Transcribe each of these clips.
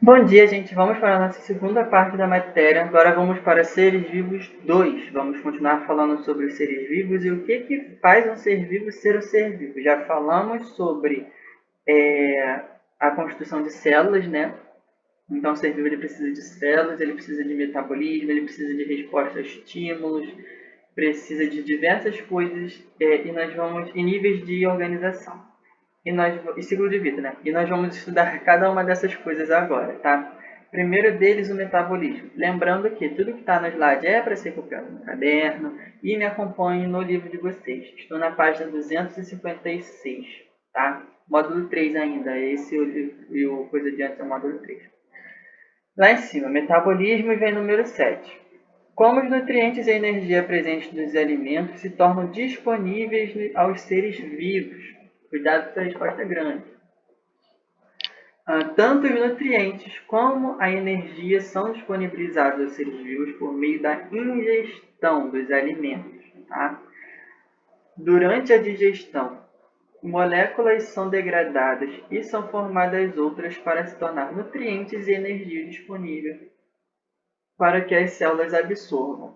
Bom dia, gente. Vamos para a nossa segunda parte da matéria. Agora vamos para seres vivos 2. Vamos continuar falando sobre os seres vivos e o que faz um ser vivo ser um ser vivo. Já falamos sobre a constituição de células, né? Então, o ser vivo ele precisa de células, ele precisa de metabolismo, ele precisa de resposta a estímulos, precisa de diversas coisas e nós vamos em níveis de organização. E ciclo de vida, né? E nós vamos estudar cada uma dessas coisas agora, tá? Primeiro deles, o metabolismo. Lembrando que tudo que está no slide é para ser copiado no caderno e me acompanhe no livro de vocês. Estou na página 256, tá? Módulo 3 ainda. Esse e o coisa de antes é o módulo 3. Lá em cima, metabolismo e vem número 7. Como os nutrientes e a energia presentes nos alimentos se tornam disponíveis aos seres vivos. Cuidado com essa resposta é grande. Tanto os nutrientes como a energia são disponibilizados aos seres vivos por meio da ingestão dos alimentos. Tá? Durante a digestão, moléculas são degradadas e são formadas outras para se tornar nutrientes e energia disponível para que as células absorvam.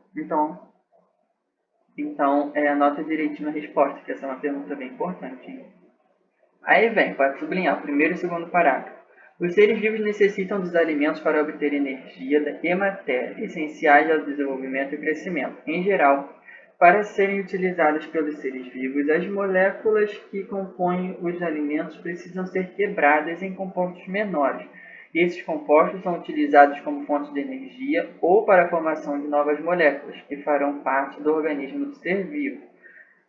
Então anota direitinho a resposta, que essa é uma pergunta bem importante. Hein? Aí vem, pode sublinhar o primeiro e o segundo parágrafo. Os seres vivos necessitam dos alimentos para obter energia e matéria, essenciais ao desenvolvimento e crescimento. Em geral, para serem utilizadas pelos seres vivos, as moléculas que compõem os alimentos precisam ser quebradas em compostos menores. Esses compostos são utilizados como fonte de energia ou para a formação de novas moléculas, que farão parte do organismo do ser vivo.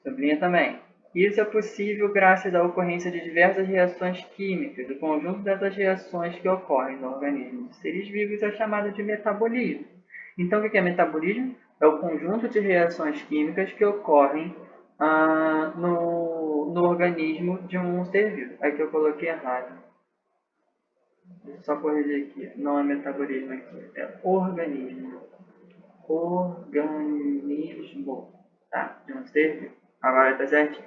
Sublinha também. Isso é possível graças à ocorrência de diversas reações químicas. O conjunto dessas reações que ocorrem no organismo dos seres vivos é chamado de metabolismo. Então, o que é metabolismo? É o conjunto de reações químicas que ocorrem no organismo de um ser vivo. Aqui eu coloquei errado. Deixa eu só corrigir aqui. Não é metabolismo aqui, é organismo. Organismo, tá? De um ser vivo. Agora tá certinho.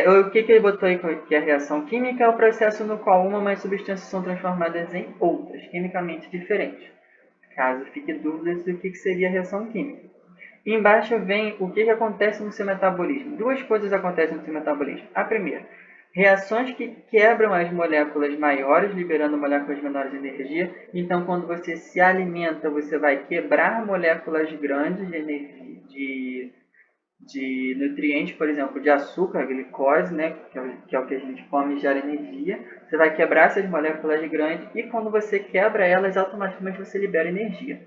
O que ele botou aí que a reação química é o processo no qual uma ou mais substâncias são transformadas em outras, quimicamente diferentes. Caso fique dúvidas do que seria a reação química. E embaixo vem o que acontece no seu metabolismo. Duas coisas acontecem no seu metabolismo. A primeira, reações que quebram as moléculas maiores, liberando moléculas menores de energia. Então, quando você se alimenta, você vai quebrar moléculas grandes de energia, de nutrientes, por exemplo, de açúcar, glicose, né, que é o que a gente come e gera energia. Você vai quebrar essas moléculas grandes e quando você quebra elas, automaticamente você libera energia.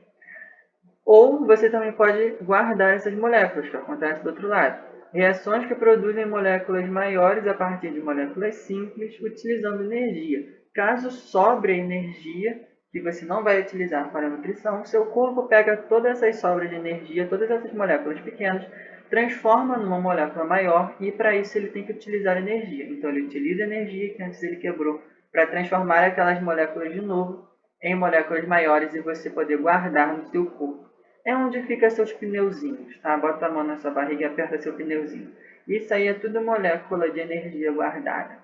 Ou você também pode guardar essas moléculas, que acontece do outro lado. Reações que produzem moléculas maiores a partir de moléculas simples, utilizando energia. Caso sobre energia que você não vai utilizar para a nutrição, seu corpo pega todas essas sobras de energia, todas essas moléculas pequenas, transforma numa molécula maior e para isso ele tem que utilizar energia. Então ele utiliza energia que antes ele quebrou para transformar aquelas moléculas de novo em moléculas maiores e você poder guardar no seu corpo. É onde fica seus pneuzinhos, tá? Bota a mão na sua barriga e aperta seu pneuzinho. Isso aí é tudo molécula de energia guardada.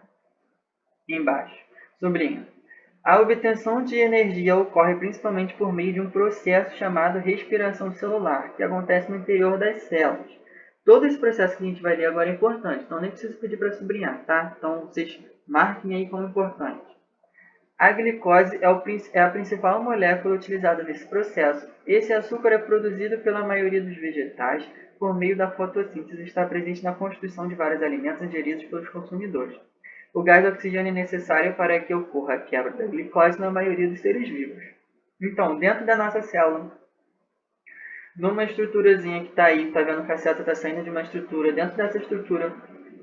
Embaixo. Sublinha. A obtenção de energia ocorre principalmente por meio de um processo chamado respiração celular, que acontece no interior das células. Todo esse processo que a gente vai ler agora é importante, então nem preciso pedir para sublinhar, tá? Então vocês marquem aí como importante. A glicose é a principal molécula utilizada nesse processo. Esse açúcar é produzido pela maioria dos vegetais por meio da fotossíntese e está presente na constituição de vários alimentos ingeridos pelos consumidores. O gás oxigênio é necessário para que ocorra a quebra da glicose na maioria dos seres vivos. Então, dentro da nossa célula, numa estruturazinha que está aí, está vendo que a seta está saindo de uma estrutura. Dentro dessa estrutura,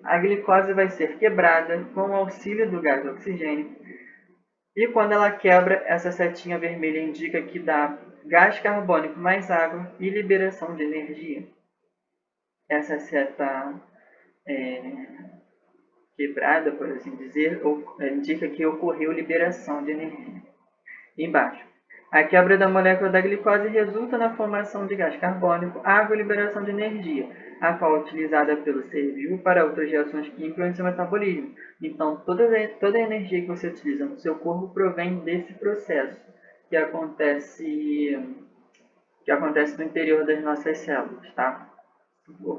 a glicose vai ser quebrada com o auxílio do gás oxigênio. E quando ela quebra, essa setinha vermelha indica que dá gás carbônico mais água e liberação de energia. Essa seta quebrada, por assim dizer, indica que ocorreu liberação de energia. Embaixo. A quebra da molécula da glicose resulta na formação de gás carbônico, água e liberação de energia, a qual é utilizada pelo ser vivo para outras reações químicas no seu metabolismo. Então, toda a energia que você utiliza no seu corpo provém desse processo que acontece no interior das nossas células, tá?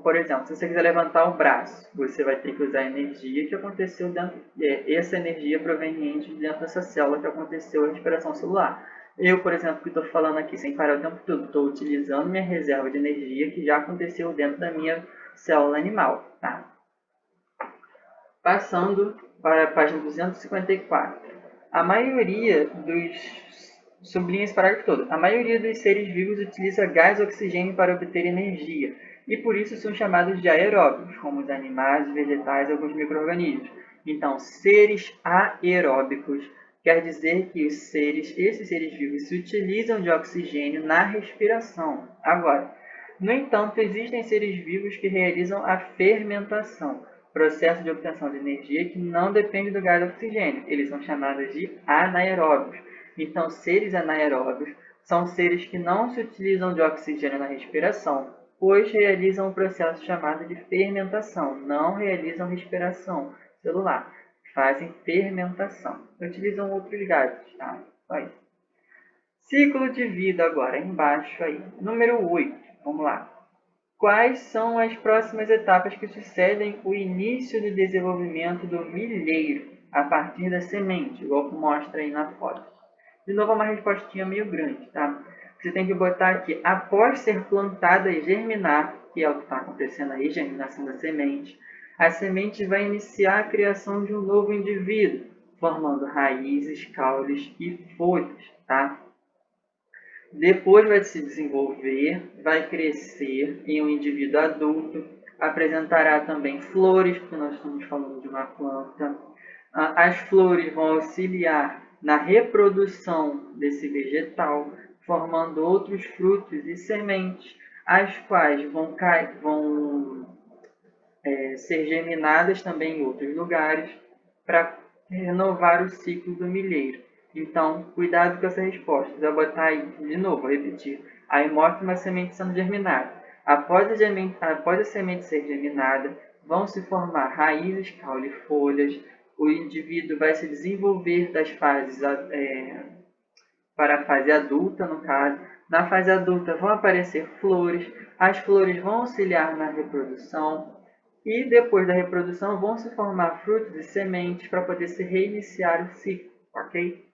Por exemplo, se você quiser levantar o braço, você vai ter que usar a energia que aconteceu dentro, essa energia proveniente de dentro dessa célula que aconteceu a respiração celular. Eu, por exemplo, que estou falando aqui sem parar o tempo todo, estou utilizando minha reserva de energia que já aconteceu dentro da minha célula animal, tá? Passando para a página 254. A maioria dos... Sublinha esse parágrafo todo. A maioria dos seres vivos utiliza gás oxigênio para obter energia, e por isso são chamados de aeróbicos, como os animais, os vegetais e alguns micro-organismos. Então, seres aeróbicos quer dizer que esses seres vivos se utilizam de oxigênio na respiração. Agora, no entanto, existem seres vivos que realizam a fermentação, processo de obtenção de energia que não depende do gás oxigênio. Eles são chamados de anaeróbios. Então, seres anaeróbios são seres que não se utilizam de oxigênio na respiração, pois realizam um processo chamado de fermentação, não realizam respiração celular, fazem fermentação. Utilizam outros gases, tá? Só isso. Ciclo de vida agora, embaixo aí. Número 8, vamos lá. Quais são as próximas etapas que sucedem o início do desenvolvimento do milheiro a partir da semente, igual que mostra aí na foto? De novo, é uma respostinha meio grande, tá? Você tem que botar aqui, após ser plantada e germinar, que é o que está acontecendo aí, germinação da semente, a semente vai iniciar a criação de um novo indivíduo, formando raízes, caules e folhas, tá? Depois vai se desenvolver, vai crescer em um indivíduo adulto, apresentará também flores, porque nós estamos falando de uma planta. As flores vão auxiliar na reprodução desse vegetal, formando outros frutos e sementes, as quais vão ser germinadas também em outros lugares para renovar o ciclo do milheiro. Então, cuidado com essa resposta. Você vai botar aí, de novo, vou repetir. Aí mostra uma semente sendo germinada. Após a semente ser germinada, vão se formar raízes, caule e folhas. O indivíduo vai se desenvolver das fases para a fase adulta, no caso. Na fase adulta vão aparecer flores. As flores vão auxiliar na reprodução. E depois da reprodução vão se formar frutos e sementes para poder se reiniciar o ciclo, ok?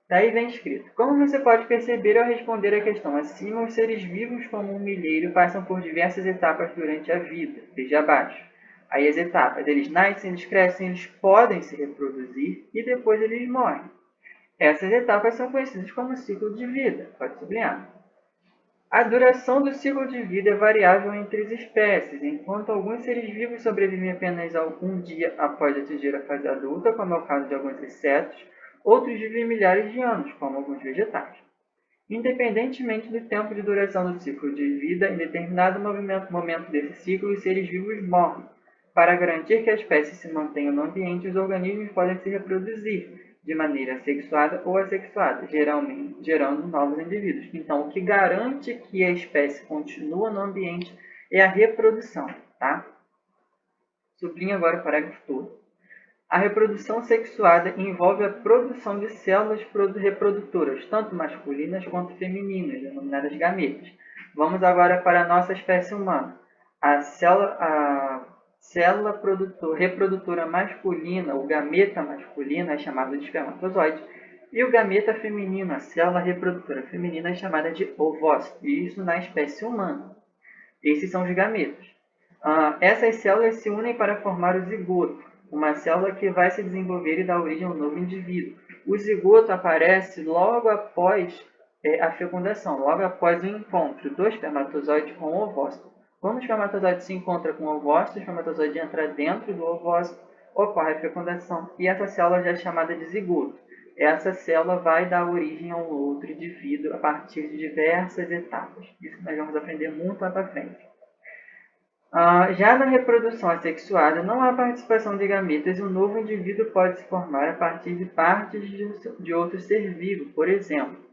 Daí vem escrito: como você pode perceber ao responder a questão acima, os seres vivos como um milheiro passam por diversas etapas durante a vida, veja abaixo. Aí as etapas, eles nascem, eles crescem, eles podem se reproduzir e depois eles morrem. Essas etapas são conhecidas como ciclo de vida, pode sublinhar. A duração do ciclo de vida é variável entre as espécies, enquanto alguns seres vivos sobrevivem apenas um dia após atingir a fase adulta, como é o caso de alguns insetos, outros vivem milhares de anos, como alguns vegetais. Independentemente do tempo de duração do ciclo de vida, em determinado momento desse ciclo, os seres vivos morrem. Para garantir que a espécie se mantenha no ambiente, os organismos podem se reproduzir de maneira sexuada ou assexuada, gerando novos indivíduos. Então, o que garante que a espécie continua no ambiente é a reprodução, tá? Sublinha agora o parágrafo todo. A reprodução sexuada envolve a produção de células reprodutoras, tanto masculinas quanto femininas, denominadas gametas. Vamos agora para a nossa espécie humana. A célula reprodutora masculina, o gameta masculino, é chamado de espermatozoide, e o gameta feminino, a célula reprodutora feminina, é chamada de ovócito, e isso na espécie humana. Esses são os gametas. Essas células se unem para formar o zigoto, uma célula que vai se desenvolver e dar origem a um novo indivíduo. O zigoto aparece logo após a fecundação, logo após o encontro do espermatozoide com o ovócito. Quando o espermatozoide se encontra com o ovócito, o espermatozoide entra dentro do ovócito, ocorre a fecundação e essa célula já é chamada de zigoto. Essa célula vai dar origem a um outro indivíduo a partir de diversas etapas. Isso nós vamos aprender muito lá para frente. Já na reprodução assexuada, não há participação de gametas e um novo indivíduo pode se formar a partir de partes de outro ser vivo, por exemplo.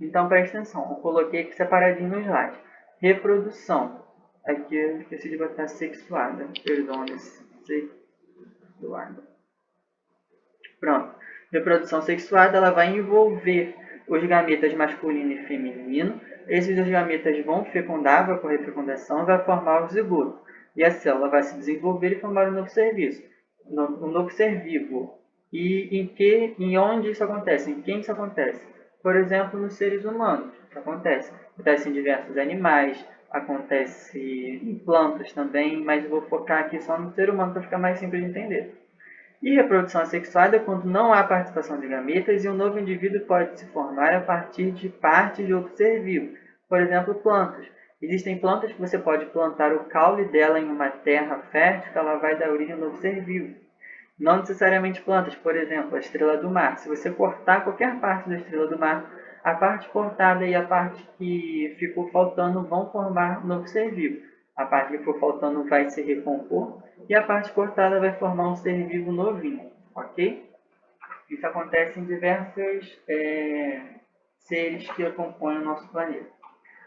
Então, preste atenção, eu coloquei aqui separadinho no slide. Reprodução. Aqui eu esqueci de botar sexuada. Perdão, sexuada. Pronto. Reprodução sexuada, ela vai envolver os gametas masculino e feminino. Esses dois gametas vão fecundar, vai ocorrer fecundação, vai formar o zigoto. E a célula vai se desenvolver e formar um novo um novo ser vivo. E em onde isso acontece? Em quem isso acontece? Por exemplo, nos seres humanos. Isso acontece. Acontece em diversos animais, acontece em plantas também, mas eu vou focar aqui só no ser humano para ficar mais simples de entender. E reprodução assexuada é quando não há participação de gametas e um novo indivíduo pode se formar a partir de partes de outro ser vivo. Por exemplo, plantas. Existem plantas que você pode plantar o caule dela em uma terra fértil que ela vai dar origem a um novo ser vivo. Não necessariamente plantas, por exemplo, a estrela do mar. Se você cortar qualquer parte da estrela do mar, a parte cortada e a parte que ficou faltando vão formar um novo ser vivo. A parte que ficou faltando vai se recompor e a parte cortada vai formar um ser vivo novinho, ok? Isso acontece em diversos seres que compõem o nosso planeta.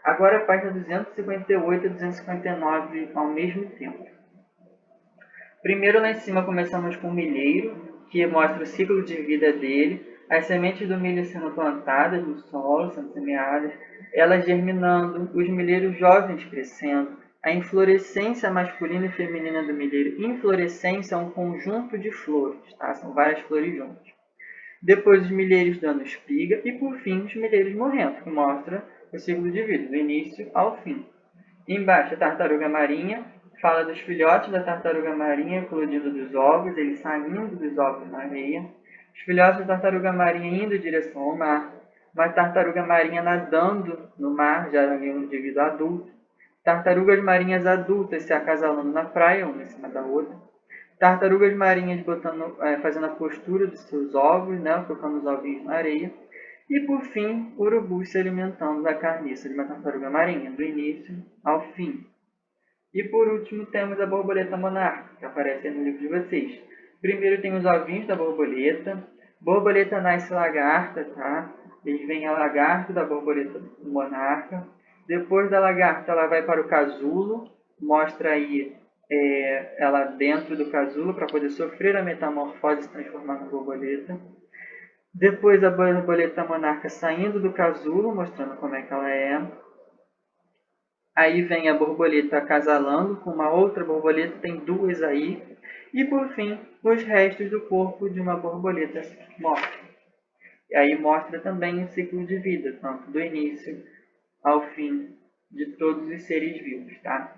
Agora a página 258 e 259 ao mesmo tempo. Primeiro lá em cima começamos com o milheiro, que mostra o ciclo de vida dele, as sementes do milho sendo plantadas no solo, sendo semeadas, elas germinando, os milheiros jovens crescendo, a inflorescência masculina e feminina do milheiro. Inflorescência é um conjunto de flores, tá? São várias flores juntas. Depois os milheiros dando espiga e por fim os milheiros morrendo, que mostra o ciclo de vida, do início ao fim. Embaixo a tartaruga marinha, fala dos filhotes da tartaruga marinha eclodindo dos ovos, eles saindo dos ovos na areia. Os filhotes da tartaruga marinha indo em direção ao mar. Uma tartaruga marinha nadando no mar, já é um indivíduo adulto. Tartarugas marinhas adultas se acasalando na praia, uma em cima da outra. Tartarugas marinhas fazendo a postura dos seus ovos, né, colocando os ovinhos na areia. E por fim, urubus se alimentando da carniça de uma tartaruga marinha, do início ao fim. E por último temos a borboleta monarca, que aparece no livro de vocês. Primeiro tem os ovinhos da borboleta. Borboleta nasce lagarta, tá? Eles vêm a lagarto da borboleta monarca. Depois da lagarta ela vai para o casulo, mostra aí ela dentro do casulo para poder sofrer a metamorfose e se transformar na borboleta. Depois a borboleta monarca saindo do casulo, mostrando como é que ela é. Aí vem a borboleta acasalando com uma outra borboleta, tem duas aí. E por fim, os restos do corpo de uma borboleta morta. E aí mostra também o ciclo de vida, tanto do início ao fim de todos os seres vivos, tá?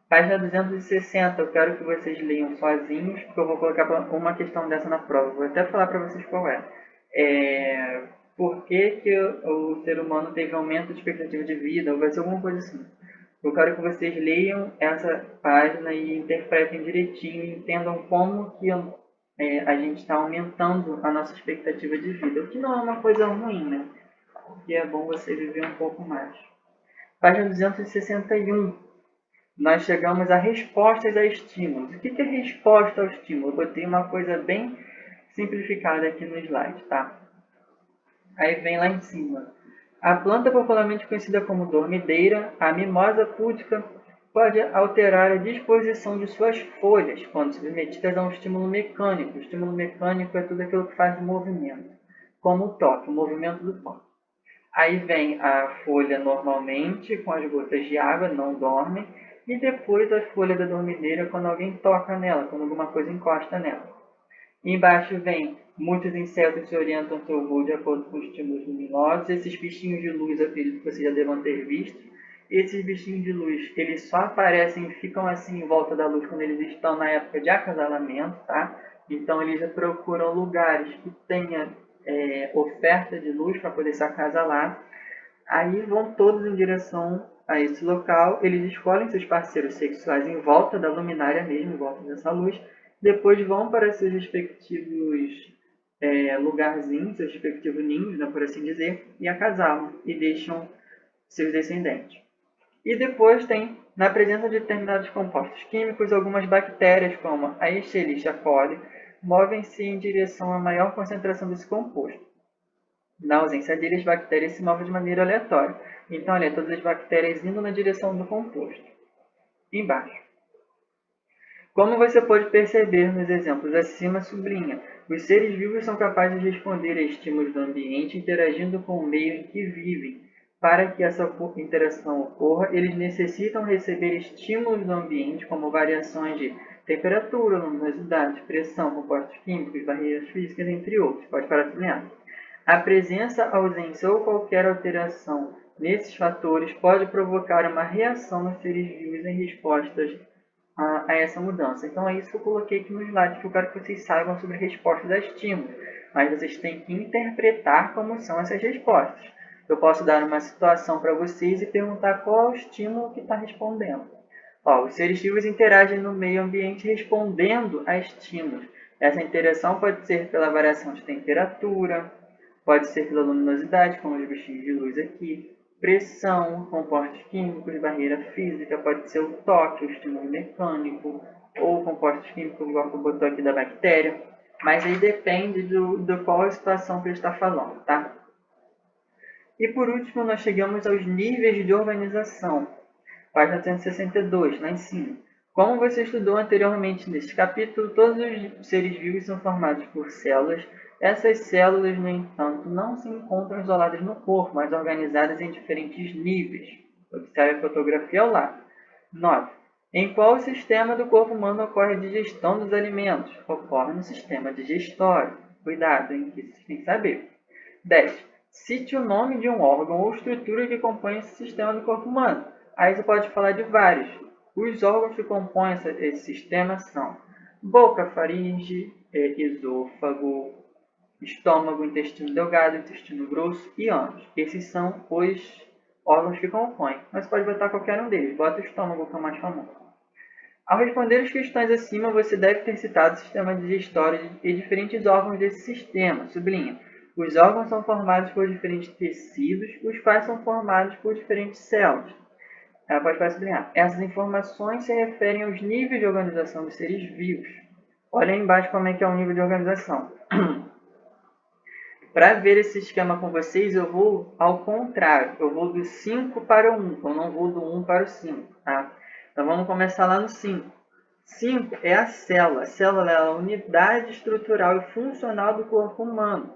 Página 260, eu quero que vocês leiam sozinhos, porque eu vou colocar uma questão dessa na prova. Vou até falar para vocês qual é. Por que o ser humano teve aumento de expectativa de vida? Ou vai ser alguma coisa assim. Eu quero que vocês leiam essa página e interpretem direitinho e entendam como que a gente está aumentando a nossa expectativa de vida. O que não é uma coisa ruim, né? Porque é bom você viver um pouco mais. Página 261. Nós chegamos a respostas a estímulos. O que é resposta ao estímulo? Eu botei uma coisa bem simplificada aqui no slide, tá? Aí vem lá em cima. A planta popularmente conhecida como dormideira, a mimosa púdica, pode alterar a disposição de suas folhas quando submetidas a um estímulo mecânico. O estímulo mecânico é tudo aquilo que faz movimento, como o toque, o movimento do toque. Aí vem a folha normalmente, com as gotas de água, não dorme, e depois a folha da dormideira quando alguém toca nela, quando alguma coisa encosta nela. Embaixo vem, muitos insetos se orientam ao seu voo de acordo com estímulos luminosos. Esses bichinhos de luz, eu acredito que vocês já devam ter visto. Esses bichinhos de luz, eles só aparecem e ficam assim em volta da luz quando eles estão na época de acasalamento, tá? Então eles procuram lugares que tenha oferta de luz para poder se acasalar. Aí vão todos em direção a esse local, eles escolhem seus parceiros sexuais em volta da luminária mesmo, em volta dessa luz. Depois vão para seus respectivos lugarzinhos, seus respectivos ninhos, né, por assim dizer, e acasalam e deixam seus descendentes. E depois tem, na presença de determinados compostos químicos, algumas bactérias, como a Escherichia coli, movem-se em direção a maior concentração desse composto. Na ausência dele, as bactérias se movem de maneira aleatória. Então, olha, todas as bactérias indo na direção do composto. Embaixo. Como você pode perceber nos exemplos acima, sublinha, os seres vivos são capazes de responder a estímulos do ambiente interagindo com o meio em que vivem. Para que essa interação ocorra, eles necessitam receber estímulos do ambiente, como variações de temperatura, luminosidade, pressão, compostos químicos, barreiras físicas, entre outros. Pode parar de sublinhar. A presença, ausência ou qualquer alteração nesses fatores pode provocar uma reação nos seres vivos em respostas a essa mudança. Então é isso que eu coloquei aqui no slide, que eu quero que vocês saibam sobre respostas a estímulos, mas vocês têm que interpretar como são essas respostas. Eu posso dar uma situação para vocês e perguntar qual é o estímulo que está respondendo. Ó, os seres vivos interagem no meio ambiente respondendo a estímulos. Essa interação pode ser pela variação de temperatura, pode ser pela luminosidade, como os bichinhos de luz aqui, pressão, compostos químicos, barreira física, pode ser o toque, o estímulo mecânico, ou compostos químicos, igual que eu botou aqui da bactéria. Mas aí depende do qual a situação que ele está falando, tá? E por último, nós chegamos aos níveis de organização. Página 162, lá em cima. Como você estudou anteriormente neste capítulo, todos os seres vivos são formados por células. Essas células, no entanto, não se encontram isoladas no corpo, mas organizadas em diferentes níveis. Observe a fotografia ao lado. 9. Em qual sistema do corpo humano ocorre a digestão dos alimentos? Ocorre no sistema digestório. Cuidado, hein? Isso você tem que saber. 10. Cite o nome de um órgão ou estrutura que compõe esse sistema do corpo humano. Aí você pode falar de vários. Os órgãos que compõem esse sistema são boca, faringe, esôfago, estômago, intestino delgado, intestino grosso e ânus. Esses são os órgãos que compõem. Mas pode botar qualquer um deles. Bota o estômago, que é o mais famoso. Ao responder as questões acima, você deve ter citado o sistema digestório e diferentes órgãos desse sistema. Sublinha. Os órgãos são formados por diferentes tecidos, os quais são formados por diferentes células. Pode sublinhar. Essas informações se referem aos níveis de organização dos seres vivos. Olha aí embaixo como é que é o nível de organização. Para ver esse esquema com vocês, eu vou ao contrário. Eu vou do 5 para o 1, eu não vou do 1 para o 5. Tá? Então vamos começar lá no 5. 5 é a célula. A célula é a unidade estrutural e funcional do corpo humano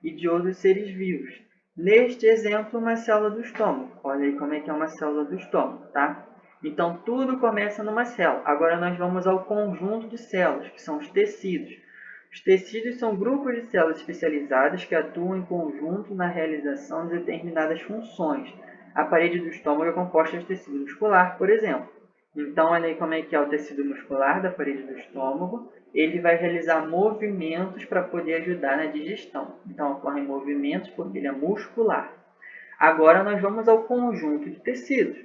e de outros seres vivos. Neste exemplo, uma célula do estômago. Olha aí como é que é uma célula do estômago, tá? Então, tudo começa numa célula. Agora nós vamos ao conjunto de células, que são os tecidos. Os tecidos são grupos de células especializadas que atuam em conjunto na realização de determinadas funções. A parede do estômago é composta de tecido muscular, por exemplo. Então, olha aí como é que é o tecido muscular da parede do estômago. Ele vai realizar movimentos para poder ajudar na digestão. Então, ocorrem movimentos porque ele é muscular. Agora, nós vamos ao conjunto de tecidos.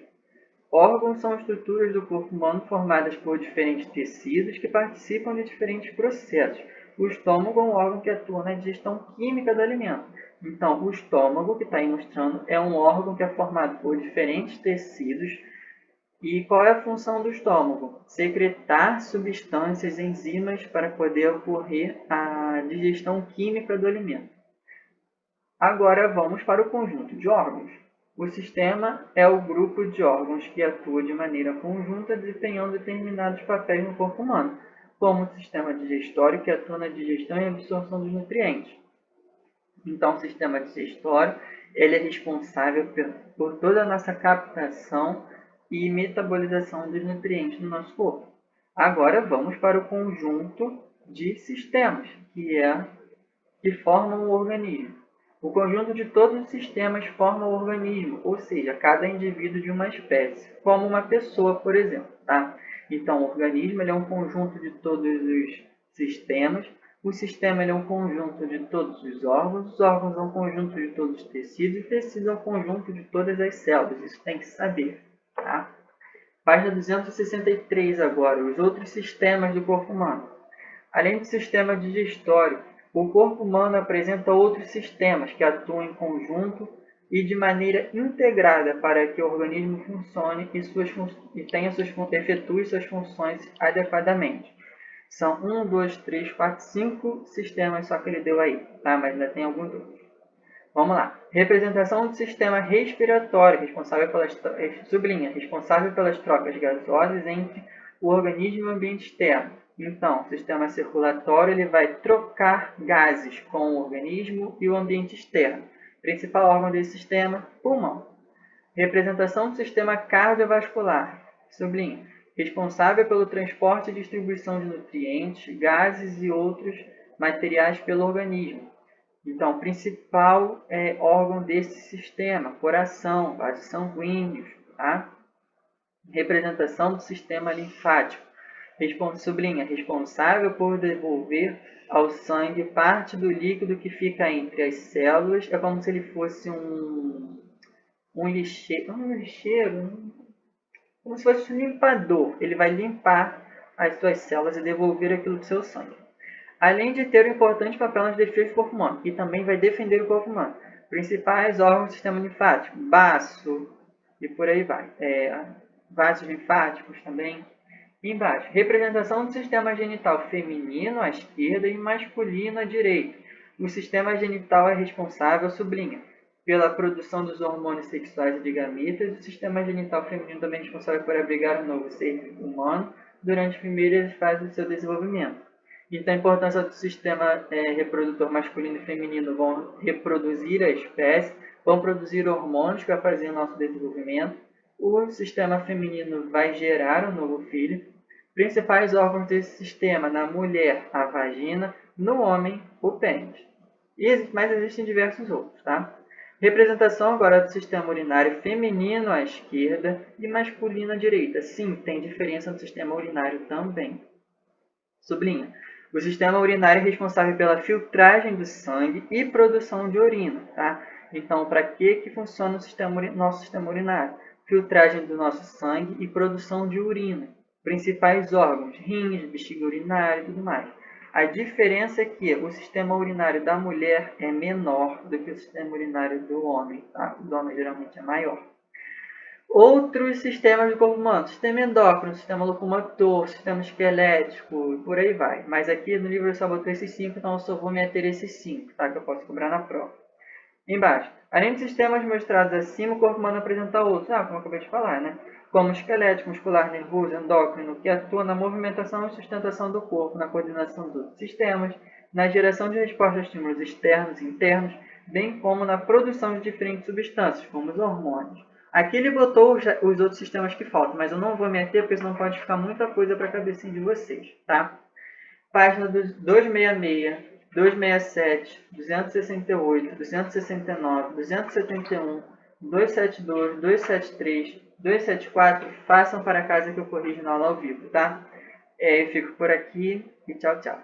Órgãos são estruturas do corpo humano formadas por diferentes tecidos que participam de diferentes processos. O estômago é um órgão que atua na digestão química do alimento. Então, o estômago, que está aí mostrando, é um órgão que é formado por diferentes tecidos. E qual é a função do estômago? Secretar substâncias, enzimas, para poder ocorrer a digestão química do alimento. Agora vamos para o conjunto de órgãos. O sistema é o grupo de órgãos que atua de maneira conjunta, desempenhando determinados papéis no corpo humano, como o sistema digestório, que atua na digestão e absorção dos nutrientes. Então, o sistema digestório ele é responsável por toda a nossa captação e metabolização dos nutrientes no nosso corpo. Agora vamos para o conjunto de sistemas, que formam o organismo. O conjunto de todos os sistemas forma o organismo, ou seja, cada indivíduo de uma espécie, como uma pessoa, por exemplo. Tá? Então, o organismo ele é um conjunto de todos os sistemas. O sistema ele é um conjunto de todos os órgãos é um conjunto de todos os tecidos, e o tecido é um conjunto de todas as células. Isso tem que saber. Tá? Página 263 agora, os outros sistemas do corpo humano. Além do sistema digestório, o corpo humano apresenta outros sistemas que atuam em conjunto e de maneira integrada para que o organismo funcione efetue suas funções adequadamente. São 1, 2, 3, 4, 5 sistemas só que ele deu aí, tá? Mas ainda tem alguns outros. Vamos lá. Representação do sistema respiratório, responsável pelas trocas gasosas entre o organismo e o ambiente externo. Então, o sistema circulatório ele vai trocar gases com o organismo e o ambiente externo. Principal órgão desse sistema, pulmão. Representação do sistema cardiovascular, sublinha, responsável pelo transporte e distribuição de nutrientes, gases e outros materiais pelo organismo. Então, o principal órgão desse sistema, coração, vasos sanguíneos, tá? Representação do sistema linfático, sublinha, responsável por devolver ao sangue parte do líquido que fica entre as células, é como se ele fosse um lixeiro, como se fosse um limpador. Ele vai limpar as suas células e devolver aquilo do seu sangue. Além de ter um importante papel nas defesas do corpo humano, e também vai defender o corpo humano. Principais órgãos do sistema linfático, baço, e por aí vai. Vasos linfáticos também. Embaixo, representação do sistema genital feminino à esquerda e masculino à direita. O sistema genital é responsável, sublinha, pela produção dos hormônios sexuais e de gametas. O sistema genital feminino também é responsável por abrigar o novo ser humano durante as primeiras fases do seu desenvolvimento. Então, a importância do sistema reprodutor masculino e feminino vão reproduzir a espécie, vão produzir hormônios que vai fazer o nosso desenvolvimento. O sistema feminino vai gerar um novo filho. Principais órgãos desse sistema: na mulher, a vagina, no homem, o pênis. Mas existem diversos outros, tá? Representação agora do sistema urinário feminino à esquerda e masculino à direita. Sim, tem diferença no sistema urinário também. Sublinha. O sistema urinário é responsável pela filtragem do sangue e produção de urina, tá? Então, para que funciona nosso sistema urinário? Filtragem do nosso sangue e produção de urina. Principais órgãos, rins, bexiga urinária e tudo mais. A diferença é que o sistema urinário da mulher é menor do que o sistema urinário do homem, tá? O do homem geralmente é maior. Outros sistemas do corpo humano, sistema endócrino, sistema locomotor, sistema esquelético, por aí vai. Mas aqui no livro eu só botei esses 5, então eu só vou me ater a esses 5, tá? Que eu posso cobrar na prova. Embaixo, além dos sistemas mostrados acima, o corpo humano apresenta outros, como eu acabei de falar, né? Como esquelético, muscular, nervoso, endócrino, que atua na movimentação e sustentação do corpo, na coordenação dos sistemas, na geração de respostas a estímulos externos e internos, bem como na produção de diferentes substâncias, como os hormônios. Aqui ele botou os outros sistemas que faltam, mas eu não vou me ater, porque senão pode ficar muita coisa para a cabecinha de vocês, tá? Página 266, 267, 268, 269, 271, 272, 273, 274, façam para casa que eu corrijo na aula ao vivo, tá? Eu fico por aqui e tchau, tchau.